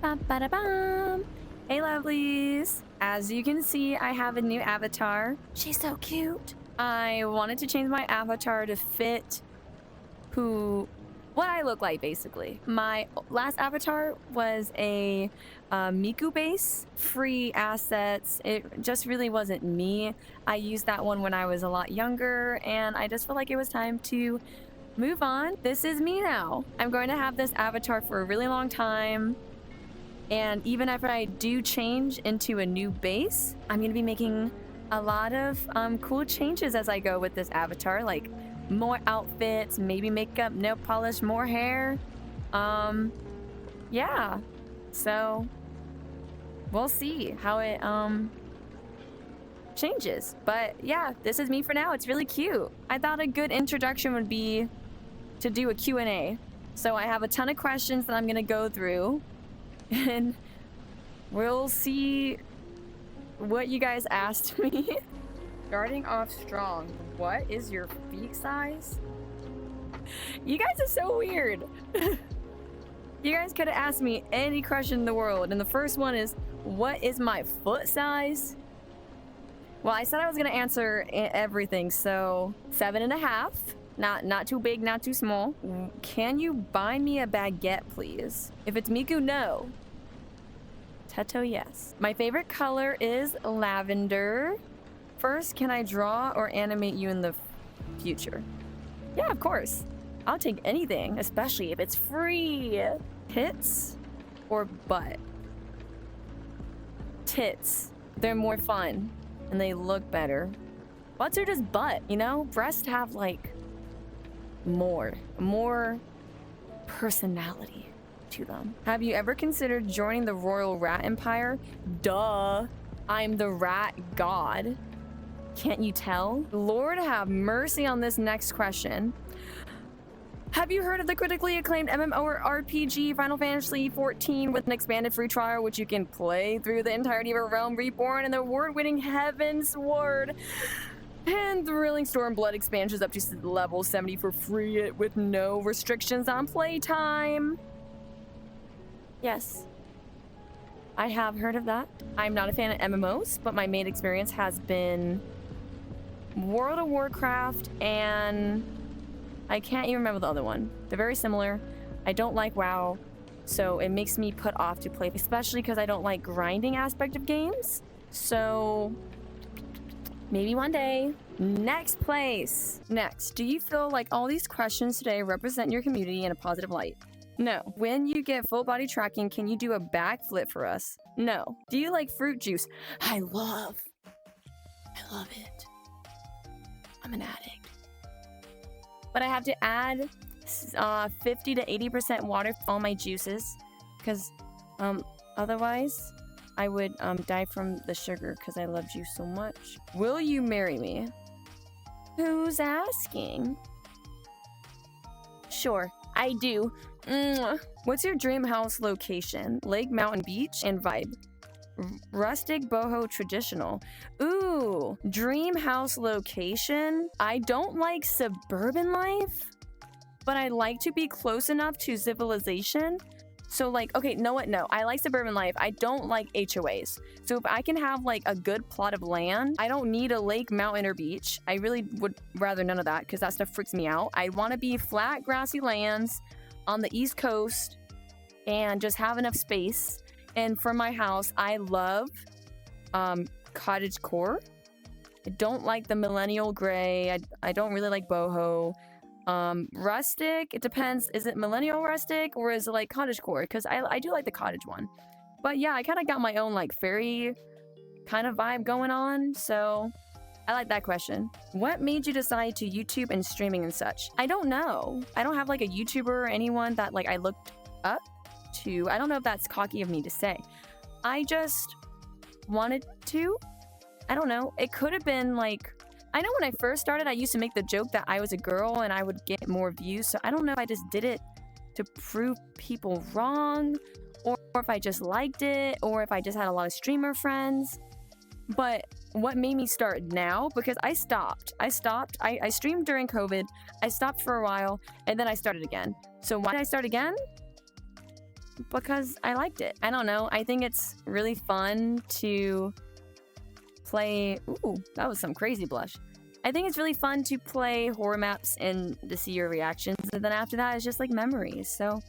Ba-ba-da-bum. Hey lovelies! As you can see, I have a new avatar. She's so cute. I wanted to change my avatar to fit what I look like, basically. My last avatar was a Miku base, free assets. It just really wasn't me. I used that one when I was a lot younger, and I just felt like it was time to move on. This is me now. I'm going to have this avatar for a really long time. And even if I do change into a new base, I'm going to be making a lot of cool changes as I go with this avatar, like more outfits, maybe makeup, nail polish, more hair. Yeah. So we'll see how it changes. But yeah, this is me for now. It's really cute. I thought a good introduction would be to do a Q&A. So I have a ton of questions that I'm going to go through. And we'll see what you guys asked me. Starting off strong, what is your feet size? You guys are so weird. You guys could have asked me any question in the world. And the first one is, what is my foot size? Well, I said I was going to answer everything. So 7.5. Not too big, not too small. Can you buy me a baguette, please? If it's Miku, no. Teto, yes. My favorite color is lavender. First, can I draw or animate you in the future? Yeah, of course. I'll take anything, especially if it's free. Tits or butt? Tits. They're more fun and they look better. Butts are just butt, you know? Breasts have like more personality to them. Have you ever considered joining the Royal Rat Empire? Duh. I'm the rat god. Can't you tell? Lord have mercy on this next question. Have you heard of the critically acclaimed MMORPG Final Fantasy XIV with an expanded free trial which you can play through the entirety of a realm reborn and the award-winning Heaven's Ward and thrilling Stormblood expansions up to level 70 for free with no restrictions on playtime? Yes. I have heard of that. I'm not a fan of MMOs, but my main experience has been World of Warcraft and I can't even remember the other one. They're very similar. I don't like WoW, so it makes me put off to play, especially because I don't like grinding aspect of games. So maybe one day. Next place. Next, do you feel like all these questions today represent your community in a positive light? No. When you get full body tracking, can you do a backflip for us? No. Do you like fruit juice? I love it. I'm an addict. But I have to add 50 to 80% water for all my juices because otherwise I would die from the sugar because I love juice so much. Will you marry me? Who's asking? Sure, I do. What's your dream house location? Lake, mountain, beach, and vibe. Rustic, boho, traditional. Ooh, dream house location. I don't like suburban life, but I like to be close enough to civilization. So like, okay, know what? No, I like suburban life. I don't like HOAs. So if I can have like a good plot of land, I don't need a lake, mountain, or beach. I really would rather none of that because that stuff freaks me out. I want to be flat, grassy lands on the East Coast and just have enough space. And for my house, I love cottage core. I don't like the millennial gray. I don't really like boho. Rustic, it depends. Is it millennial rustic or is it like cottage core? Because I do like the cottage one. But yeah, I kind of got my own like fairy kind of vibe going on. So I like that question. What made you decide to YouTube and streaming and such? I don't know. I don't have like a YouTuber or anyone that like I looked up to. I don't know if that's cocky of me to say. I just wanted to. I don't know. It could have been like, I know when I first started, I used to make the joke that I was a girl and I would get more views. So I don't know if I just did it to prove people wrong or if I just liked it or if I just had a lot of streamer friends. But what made me start now, because I stopped. I streamed during COVID. I stopped for a while and then I started again. So why did I start again? because I liked it. I don't know. I think it's really fun to play. Ooh, that was some crazy blush. I think it's really fun to play horror maps and to see your reactions. And then after that, it's just like memories. So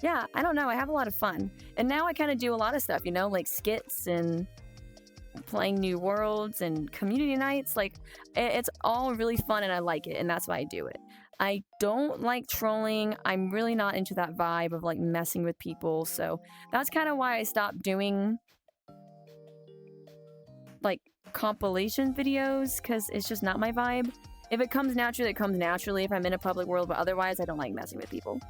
yeah, I don't know. I have a lot of fun. And now I kind of do a lot of stuff, you know, like skits and playing new worlds and community nights. Like it's all really fun and I like it. And that's why I do it. I don't like trolling. I'm really not into that vibe of like messing with people. So that's kind of why I stopped doing like compilation videos, because it's just not my vibe. If it comes naturally, it comes naturally if I'm in a public world, but otherwise I don't like messing with people.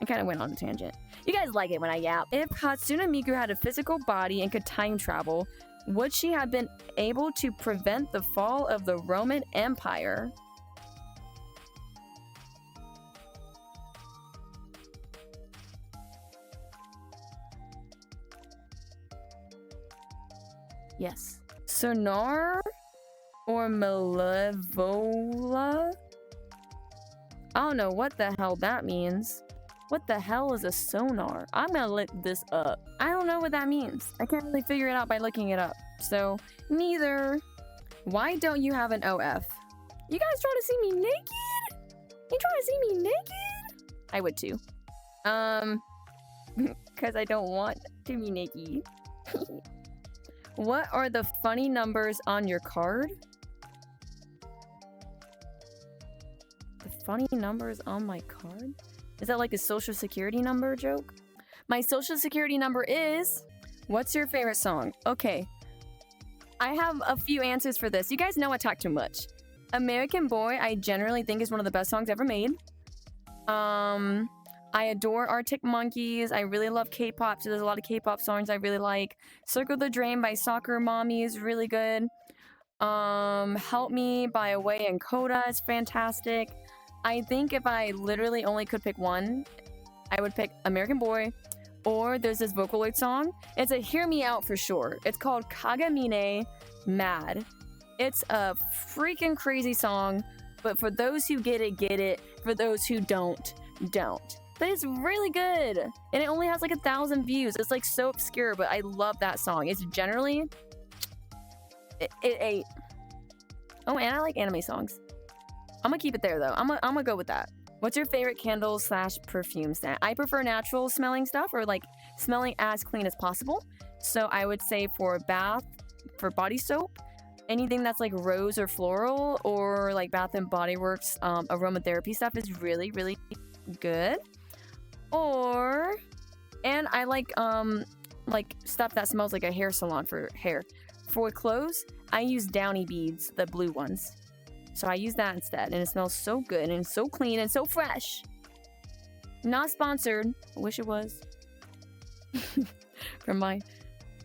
I kind of went on a tangent. You guys like it when I yap. If Hatsune Miku had a physical body and could time travel, would she have been able to prevent the fall of the Roman Empire? Yes. Sonar or Malevola? I don't know what the hell that means. What the hell is a sonar? I'm gonna look this up. I don't know what that means. I can't really figure it out by looking it up. So, neither. Why don't you have an OF? You guys trying to see me naked? You trying to see me naked? I would too. Because I don't want to be naked. What are the funny numbers on your card? The funny numbers on my card? Is that like a social security number joke? My social security number is... What's your favorite song? Okay. I have a few answers for this. You guys know I talk too much. American Boy, I generally think is one of the best songs ever made. I adore Arctic Monkeys. I really love K-pop, so there's a lot of K-pop songs I really like. Circle the Drain by Soccer Mommy is really good. Help Me by Away and Coda is fantastic. I think if I literally only could pick one, I would pick American Boy, or there's this Vocaloid song. It's a Hear Me Out for sure. It's called Kagamine Mad. It's a freaking crazy song, but for those who get it, get it. For those who don't, don't. But it's really good, and it only has like 1,000 views. It's like so obscure, but I love that song. It's generally it. Oh, and I like anime songs. I'm gonna keep it there though. I'm gonna go with that. What's your favorite candle / perfume scent? I prefer natural smelling stuff, or like smelling as clean as possible. So I would say for for body soap, anything that's like rose or floral, or like Bath and Body Works aromatherapy stuff is really, really good. And I like stuff that smells like a hair salon for hair. For clothes, I use Downy Beads, the blue ones. So I use that instead, and it smells so good and so clean and so fresh. Not sponsored. I wish it was. From my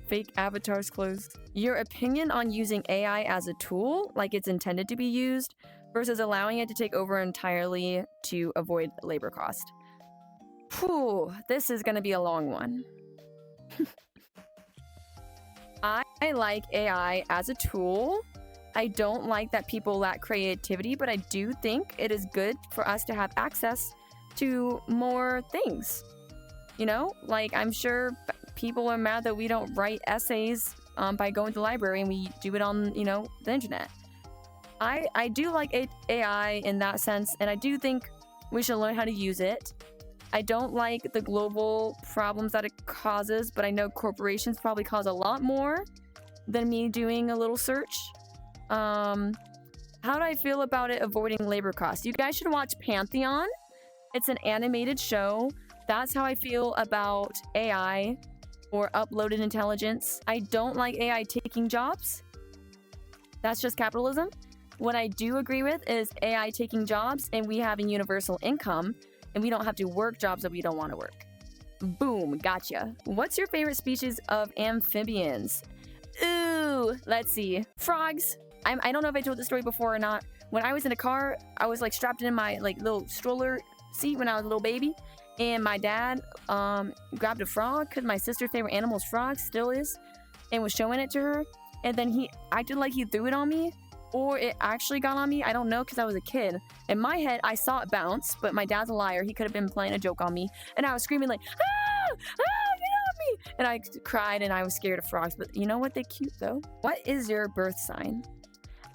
fake avatar's clothes. Your opinion on using AI as a tool, like it's intended to be used, versus allowing it to take over entirely to avoid labor cost. Whew, this is gonna be a long one. I like AI as a tool. I don't like that people lack creativity, but I do think it is good for us to have access to more things. You know, like I'm sure people are mad that we don't write essays by going to the library and we do it on, you know, the internet. I do like AI in that sense, and I do think we should learn how to use it. I don't like the global problems that it causes, but I know corporations probably cause a lot more than me doing a little search. How do I feel about it avoiding labor costs? You guys should watch Pantheon. It's an animated show. That's how I feel about AI or uploaded intelligence. I don't like AI taking jobs. That's just capitalism. What I do agree with is AI taking jobs and we having universal income, and we don't have to work jobs that we don't want to work. Boom, gotcha. What's your favorite species of amphibians? Ooh, let's see. Frogs. I don't know if I told this story before or not. When I was in a car, I was like strapped in my like little stroller seat when I was a little baby, and my dad grabbed a frog because my sister's favorite animal is frogs, still is, and was showing it to her, and then he acted like he threw it on me, or it actually got on me. I don't know because I was a kid. In my head, I saw it bounce, but my dad's a liar. He could have been playing a joke on me, and I was screaming like, ah! get off me! And I cried and I was scared of frogs, but you know what? They're cute though. What is your birth sign?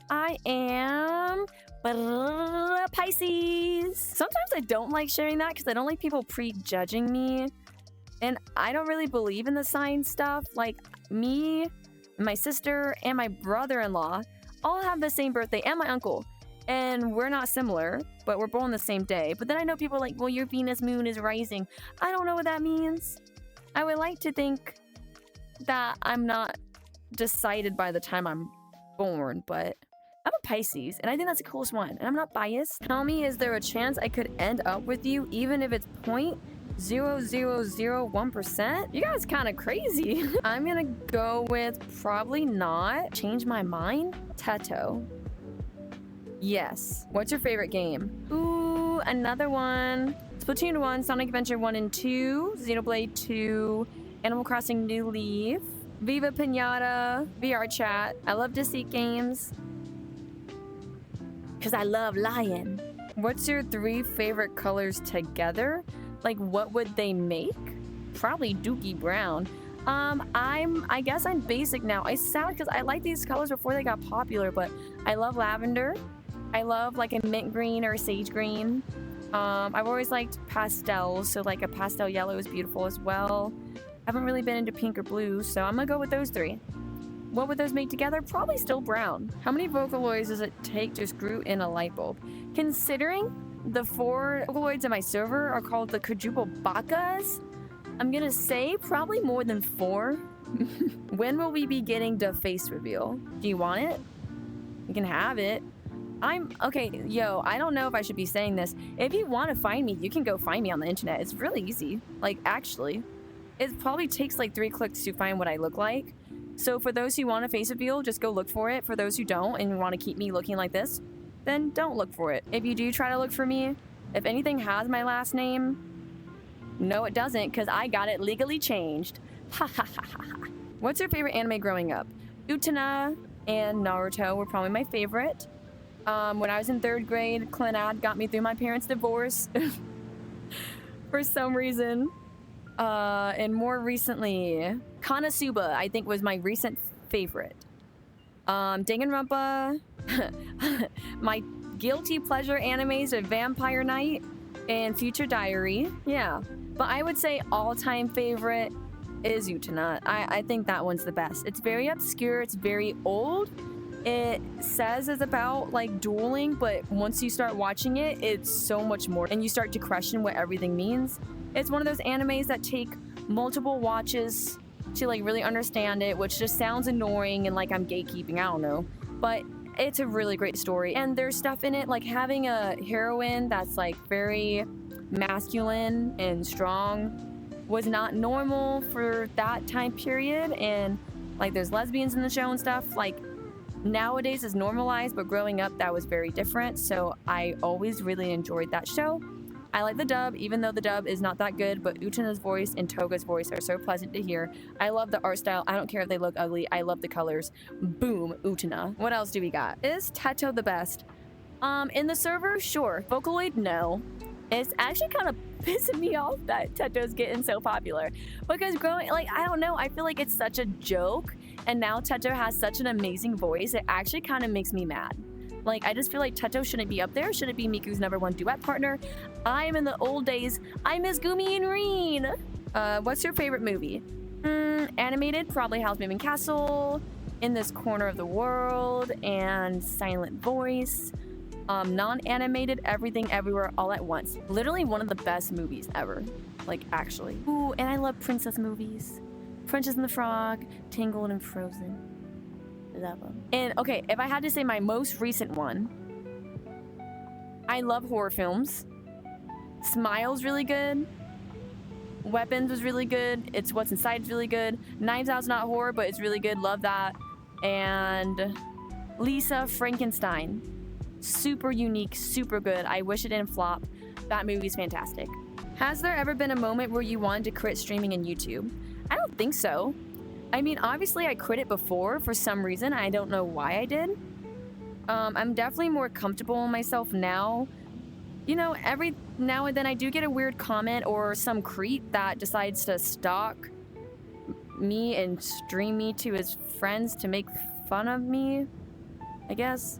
I am Pisces. Sometimes I don't like sharing that because I don't like people prejudging me. And I don't really believe in the sign stuff. Like me, my sister, and my brother-in-law all have the same birthday, and my uncle. And we're not similar, but we're born the same day. But then I know people are like, well, your Venus moon is rising. I don't know what that means. I would like to think that I'm not decided by the time I'm born, but I'm a Pisces, and I think that's the coolest one. And I'm not biased. Tell me, is there a chance I could end up with you, even if it's 0.0001%? You guys kind of crazy. I'm gonna go with probably not. Change my mind. Teto. Yes. What's your favorite game? Ooh, another one. Splatoon 1, Sonic Adventure 1 and 2, Xenoblade 2, Animal Crossing New Leaf, Viva Pinata, VRChat. I love deceit games because I love lying. What's your 3 favorite colors together? Like, what would they make? Probably Dookie Brown. I guess I'm basic now. I sound because I like these colors before they got popular, but I love lavender. I love like a mint green or a sage green. I've always liked pastels, so like a pastel yellow is beautiful as well. I haven't really been into pink or blue, so I'm gonna go with those 3. What would those make together? Probably still brown. How many Vocaloids does it take to screw in a light bulb? Considering the 4 Vocaloids in my server are called the quadruple Bakas, I'm gonna say probably more than 4. When will we be getting the face reveal? Do you want it? You can have it. Okay, yo, I don't know if I should be saying this. If you want to find me, you can go find me on the internet. It's really easy. Like, actually. It probably takes like 3 clicks to find what I look like. So for those who want a face reveal, just go look for it. For those who don't and want to keep me looking like this, then don't look for it. If you do try to look for me, if anything has my last name, no it doesn't, because I got it legally changed. Ha ha ha ha ha. What's your favorite anime growing up? Utena and Naruto were probably my favorite. When I was in 3rd grade, Clannad got me through my parents' divorce for some reason. And more recently, Konosuba, I think, was my recent favorite. Danganronpa, my guilty pleasure animes are Vampire Knight and Future Diary. Yeah, but I would say all-time favorite is Utena. I think that one's the best. It's very obscure, it's very old. It says it's about like dueling, but once you start watching it, it's so much more, and you start to question what everything means. It's one of those animes that take multiple watches to like really understand it, which just sounds annoying and like I'm gatekeeping, I don't know. But it's a really great story, and there's stuff in it like having a heroine that's like very masculine and strong was not normal for that time period, and like there's lesbians in the show and stuff. Like nowadays is normalized, but growing up that was very different, so I always really enjoyed that show. I like the dub, even though the dub is not that good, but Utena's voice and Toga's voice are so pleasant to hear. I love the art style. I don't care if they look ugly. I love the colors. Boom, Utena. What else do we got? Is Teto the best? In the server, sure. Vocaloid, no. It's actually kind of pissing me off that Teto's getting so popular. Because growing, like, I don't know, I feel like it's such a joke, and now Teto has such an amazing voice, it actually kind of makes me mad. Like, I just feel like Teto shouldn't be up there. Shouldn't be Miku's #1 duet partner. I am in the old days. I miss Gumi and Reen. What's your favorite movie? Animated, probably Howl's Moving Castle, In This Corner of the World, and Silent Voice. Non-animated, Everything Everywhere All at Once. Literally one of the best movies ever. Like, actually. Ooh, and I love princess movies. Princess and the Frog, Tangled and Frozen. Love them. And okay, if I had to say my most recent one, I love horror films. Smile's really good. Weapons was really good. It's What's Inside is really good. Knives Out's not horror, but it's really good. Love that. And Lisa Frankenstein. Super unique, super good. I wish it didn't flop. That movie's fantastic. Has there ever been a moment where you wanted to quit streaming in YouTube? I don't think so. I mean, obviously I quit it before for some reason. I don't know why I did. I'm definitely more comfortable in myself now. You know, Now and then I do get a weird comment or some creep that decides to stalk me and stream me to his friends to make fun of me, I guess.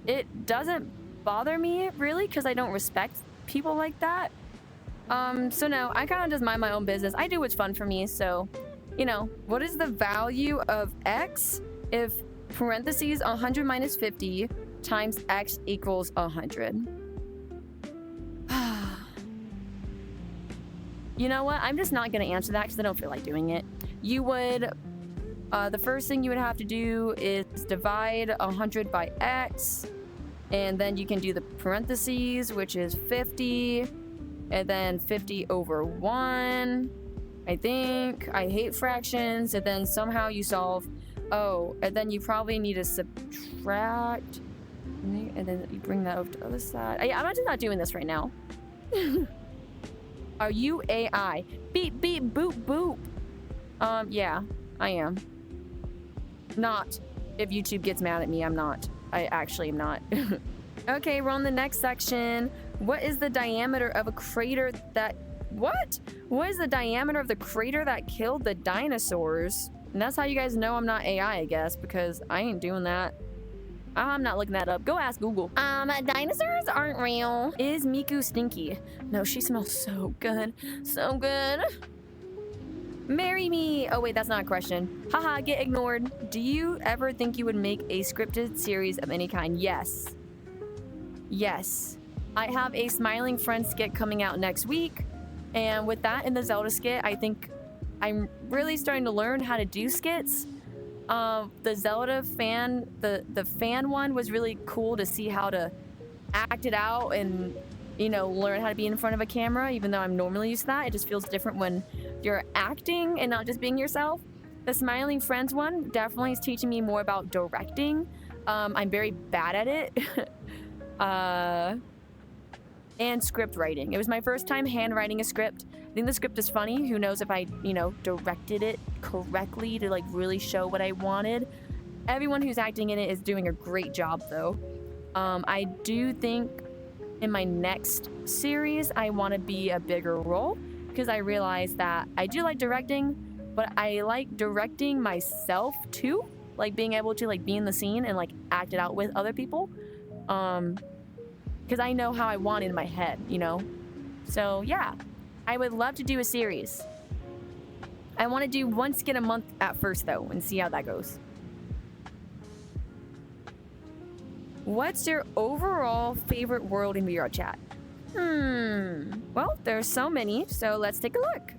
It doesn't bother me, really, because I don't respect people like that. So no, I kind of just mind my own business. I do what's fun for me, so, you know. What is the value of x if parentheses 100 minus 50 times x equals 100? You know what? I'm just not going to answer that because I don't feel like doing it. You would, the first thing you would have to do is divide 100 by x, and then you can do the parentheses, which is 50, and then 50 over 1, I think. I hate fractions, and then somehow you solve, oh, and then you probably need to subtract, and then you bring that over to the other side. I'm just not doing this right now. Are you AI? Beep, beep, boop, boop. Yeah, I am. Not. If YouTube gets mad at me, I'm not. I actually am not. Okay, we're on the next section. What is the diameter of a crater that... What? What is the diameter of the crater that killed the dinosaurs? And that's how you guys know I'm not AI, I guess, because I ain't doing that. I'm not looking that up. Go ask Google. Dinosaurs aren't real. Is Miku stinky? No, she smells so good. So good. Marry me. Oh, wait, that's not a question. Haha, get ignored. Do you ever think you would make a scripted series of any kind? Yes. Yes. I have a Smiling Friend skit coming out next week. And with that and the Zelda skit, I think I'm really starting to learn how to do skits. The Zelda fan, the fan one was really cool to see how to act it out and, you know, learn how to be in front of a camera, even though I'm normally used to that. It just feels different when you're acting and not just being yourself. The Smiling Friends one definitely is teaching me more about directing. I'm very bad at it. And script writing. It was my first time handwriting a script. I think the script is funny. Who knows if I, you know, directed it correctly to like really show what I wanted. Everyone who's acting in it is doing a great job though. I do think in my next series, I want to be a bigger role because I realized that I do like directing, but I like directing myself too. Like being able to like be in the scene and like act it out with other people. Because I know how I want it in my head, you know? So, yeah. I would love to do a series. I want to do one skit a month at first, though, and see how that goes. What's your overall favorite world in VRChat? Well, there's so many, so let's take a look.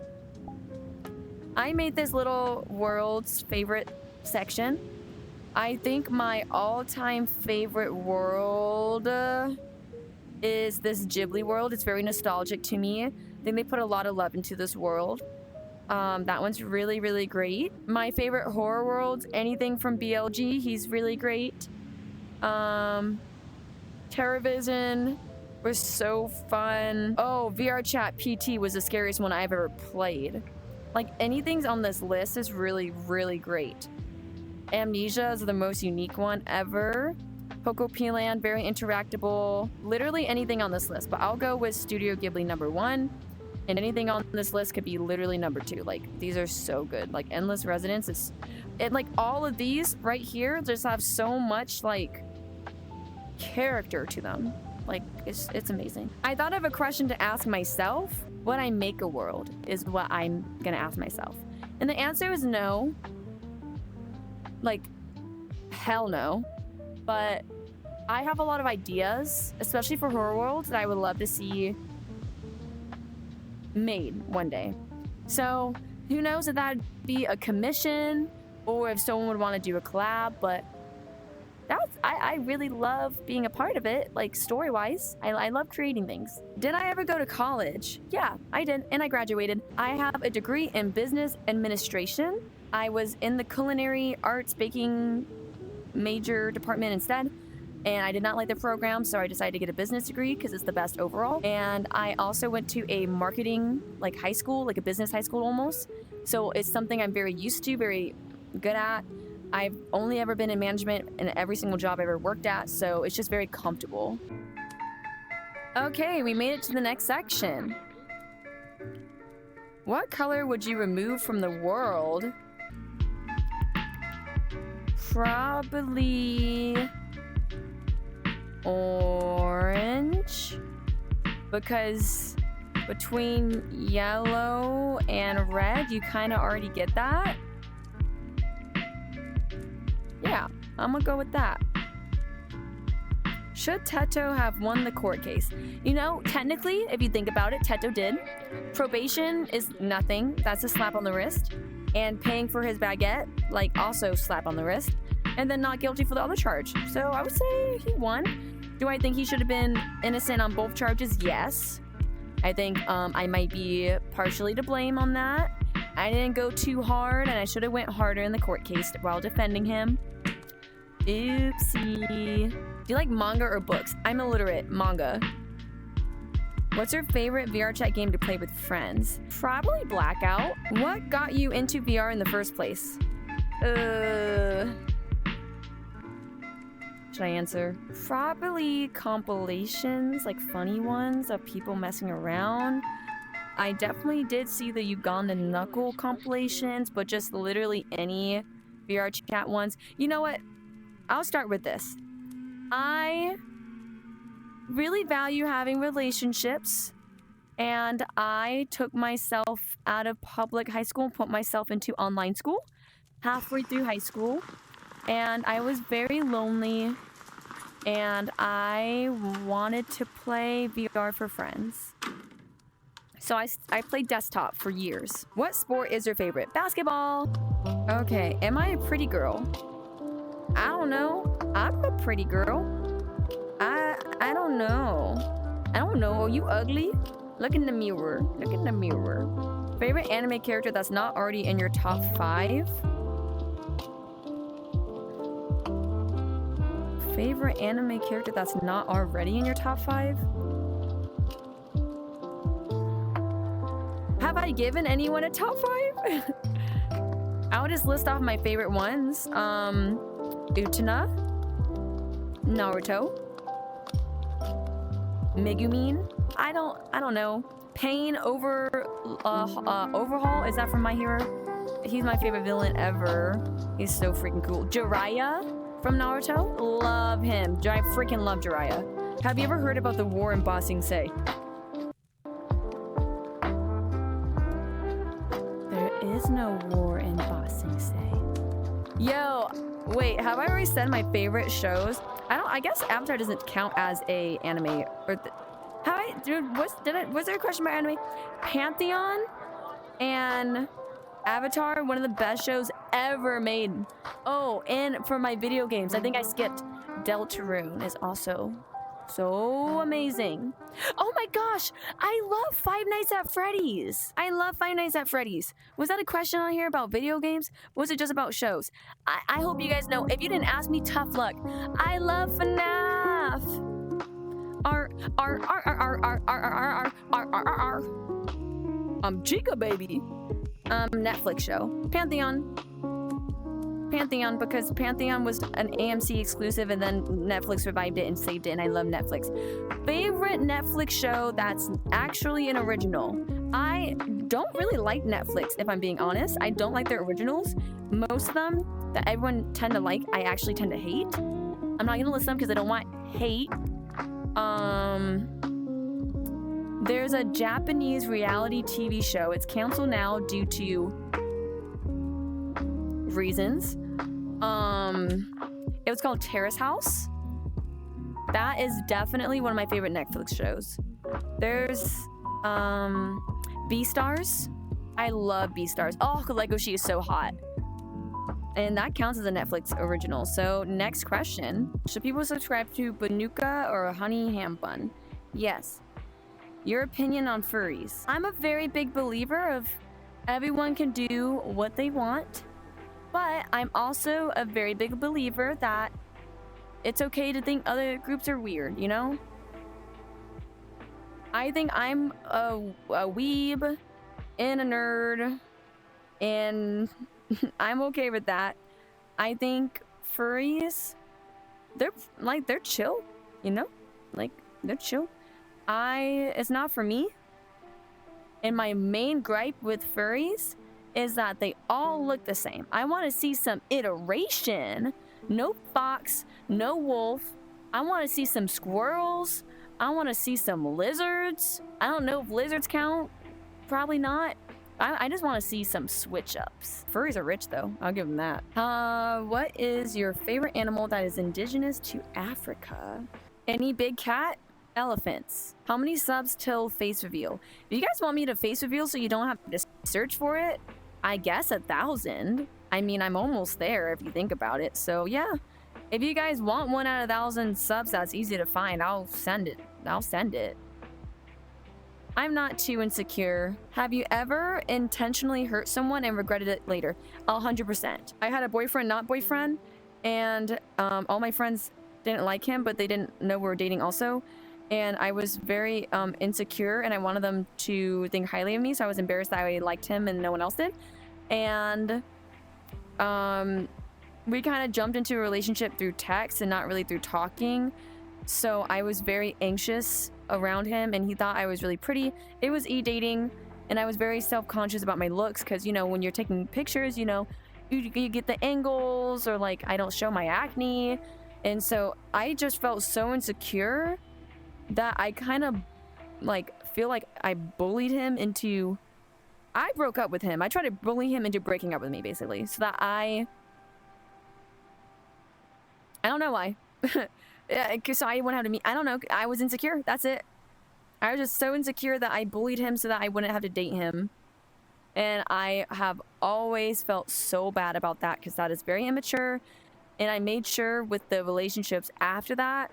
I made this little world's favorite section. I think my all-time favorite world... is this Ghibli world. It's very nostalgic to me. I think they put a lot of love into this world. That one's really, really great. My favorite horror world, anything from BLG, he's really great. TerraVision was so fun. Oh, VRChat PT was the scariest one I've ever played. Like, anything's on this list is really, really great. Amnesia is the most unique one ever. Poco P-Land, very interactable. Literally anything on this list, but I'll go with Studio Ghibli #1, and anything on this list could be literally #2. Like, these are so good. Like, Endless Resonance like, all of these right here just have so much, like, character to them. Like, it's amazing. I thought of a question to ask myself. Would I make a world is what I'm gonna ask myself. And the answer is no. Like, hell no. But I have a lot of ideas, especially for horror worlds, that I would love to see made one day. So who knows if that'd be a commission or if someone would want to do a collab, but I really love being a part of it, like story-wise. I love creating things. Did I ever go to college? Yeah, I did, and I graduated. I have a degree in business administration. I was in the culinary arts baking major department instead, and I did not like the program, so I decided to get a business degree because it's the best overall. And I also went to a marketing like high school, like a business high school almost, so it's something I'm very used to, very good at. I've only ever been in management in every single job I ever worked at, so it's just very comfortable. Okay, we made it to the next section. What color would you remove from the world? Probably orange, because between yellow and red, you kind of already get that. Yeah, I'm gonna go with that. Should Teto have won the court case? You know, technically, if you think about it, Teto did. Probation is nothing. That's a slap on the wrist. And paying for his baguette, like, also slap on the wrist. And then not guilty for the other charge. So I would say he won. Do I think he should have been innocent on both charges? Yes. I think I might be partially to blame on that. I didn't go too hard, and I should have went harder in the court case while defending him. Oopsie. Do you like manga or books? I'm illiterate. Manga. What's your favorite VRChat game to play with friends? Probably Blackout. What got you into VR in the first place? Should I answer? Probably compilations, like funny ones of people messing around. I definitely did see the Ugandan Knuckle compilations, but just literally any VRChat ones. You know what? I'll start with this. I really value having relationships, and I took myself out of public high school and put myself into online school halfway through high school, and I was very lonely, and I wanted to play VR for friends. So I played desktop for years. What sport is your favorite? Basketball. Okay, am I a pretty girl? I don't know. I'm a pretty girl. I don't know. I don't know. Are you ugly? Look in the mirror. Look in the mirror. Favorite anime character that's not already in your top 5? Favorite anime character that's not already in your top 5? Have I given anyone a top 5? I'll just list off my favorite ones. Utena, Naruto, Megumin. I don't know. Pain Overhaul. Is that from My Hero? He's my favorite villain ever. He's so freaking cool. Jiraiya from Naruto. Love him. I freaking love Jiraiya. Have you ever heard about the war in Ba Sing Se? There is no war in Ba Sing Se. Yo, wait, have I already said my favorite shows? I guess Avatar doesn't count as a anime. Or was there a question about anime? Pantheon and Avatar, one of the best shows ever made. Oh, and for my video games, I think I skipped Deltarune is also so amazing. Oh my gosh, I love Five Nights at Freddy's. I love Five Nights at Freddy's. Was that a question on here about video games? Was it just about shows? I hope you guys know. If you didn't ask me, tough luck. I love FNAF. Chica baby. Netflix show. Pantheon, because Pantheon was an AMC exclusive and then Netflix revived it and saved it, and I love Netflix. Favorite Netflix show that's actually an original. I don't really like Netflix, if I'm being honest. I don't like their originals. Most of them that everyone tend to like, I actually tend to hate. I'm not gonna list them because I don't want hate. There's a Japanese reality TV show. It's canceled now due to reasons. It was called Terrace House. That is definitely one of my favorite Netflix shows. There's Beastars. I love Beastars. Oh, Legoshi is so hot. And that counts as a Netflix original. So next question. Should people subscribe to Banuka or Honey Ham Bun? Yes. Your opinion on furries. I'm a very big believer of everyone can do what they want. But I'm also a very big believer that it's okay to think other groups are weird, you know? I think I'm a weeb and a nerd, and I'm okay with that. I think furries, they're chill, you know? Like, they're chill. It's not for me. And my main gripe with furries is that they all look the same. I want to see some iteration. No fox, no wolf. I want to see some squirrels. I want to see some lizards. I don't know if lizards count. Probably not. I just want to see some switch ups. Furries are rich though. I'll give them that. What is your favorite animal that is indigenous to Africa? Any big cat? Elephants. How many subs till face reveal? If you guys want me to face reveal so you don't have to search for it, I guess 1,000. I mean, I'm almost there if you think about it. So yeah, if you guys want 1 out of 1,000 subs that's easy to find, I'll send it. I'll send it. I'm not too insecure. Have you ever intentionally hurt someone and regretted it later? 100%. I had a boyfriend, not boyfriend, and all my friends didn't like him, but they didn't know we were dating also. And I was very insecure, and I wanted them to think highly of me, so I was embarrassed that I liked him and no one else did. And we kind of jumped into a relationship through text and not really through talking. So I was very anxious around him, and he thought I was really pretty. It was e-dating, and I was very self-conscious about my looks because, you know, when you're taking pictures, you know, you get the angles, or like I don't show my acne. And so I just felt so insecure that I kind of like feel like I bullied him into... I broke up with him. I tried to bully him into breaking up with me, basically, so that I don't know why. So I wouldn't have to meet... I don't know. I was insecure. That's it. I was just so insecure that I bullied him so that I wouldn't have to date him. And I have always felt so bad about that because that is very immature. And I made sure with the relationships after that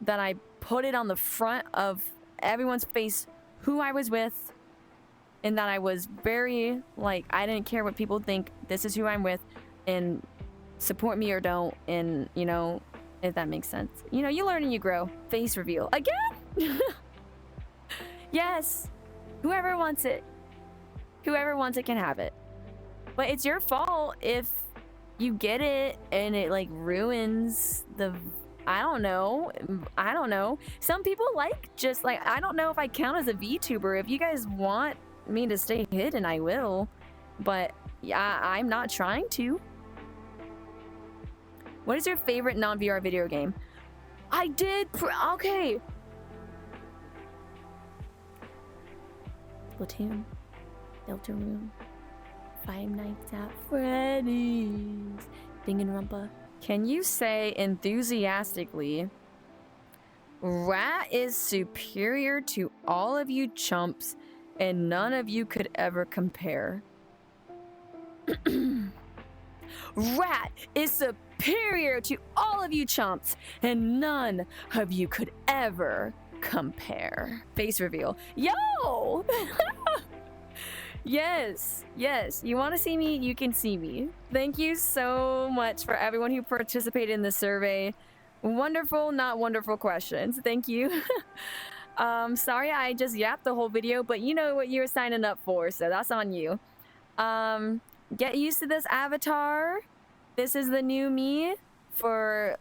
that I put it on the front of everyone's face who I was with, and that I was very, like, I didn't care what people think. This is who I'm with, and support me or don't. And, you know, if that makes sense. You know, you learn and you grow. Face reveal. Again? Yes. Whoever wants it. Whoever wants it can have it. But it's your fault if you get it and it, like, ruins the... I don't know. Some people like just, like, I don't know if I count as a VTuber. If you guys want me to stay hidden, I will. But, yeah, I'm not trying to. What is your favorite non-VR video game? I did... okay. Splatoon. Deltarune. Five Nights at Freddy's. Danganronpa. Can you say enthusiastically, Rat is superior to all of you chumps and none of you could ever compare? Rat is superior to all of you chumps and none of you could ever compare. Face reveal. Yo! Yes, yes. You want to see me? You can see me. Thank you so much for everyone who participated in the survey. Wonderful, not wonderful questions. Thank you. Sorry I just yapped the whole video, but you know what you're signing up for, so that's on you. Get used to this avatar. This is the new me for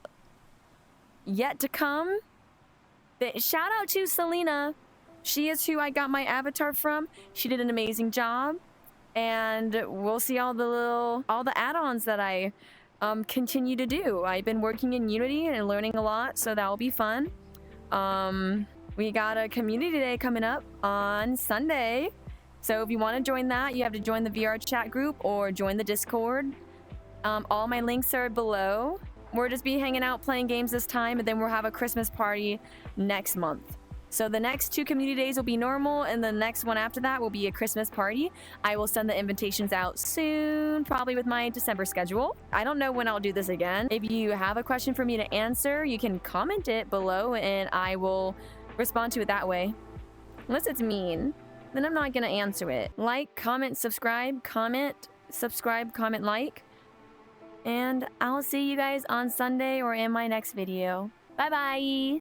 yet to come. Shout out to Selena. She is who I got my avatar from. She did an amazing job, and we'll see all the add-ons that I continue to do. I've been working in Unity and learning a lot, so that will be fun. We got a community day coming up on Sunday, so if you want to join that, you have to join the VRChat group or join the Discord. All my links are below. We'll just be hanging out playing games this time, and then we'll have a Christmas party next month. So the next 2 community days will be normal, and the next one after that will be a Christmas party. I will send the invitations out soon, probably with my December schedule. I don't know when I'll do this again. If you have a question for me to answer, you can comment it below, and I will respond to it that way. Unless it's mean, then I'm not gonna answer it. Like, comment, subscribe, comment, like. And I'll see you guys on Sunday or in my next video. Bye-bye!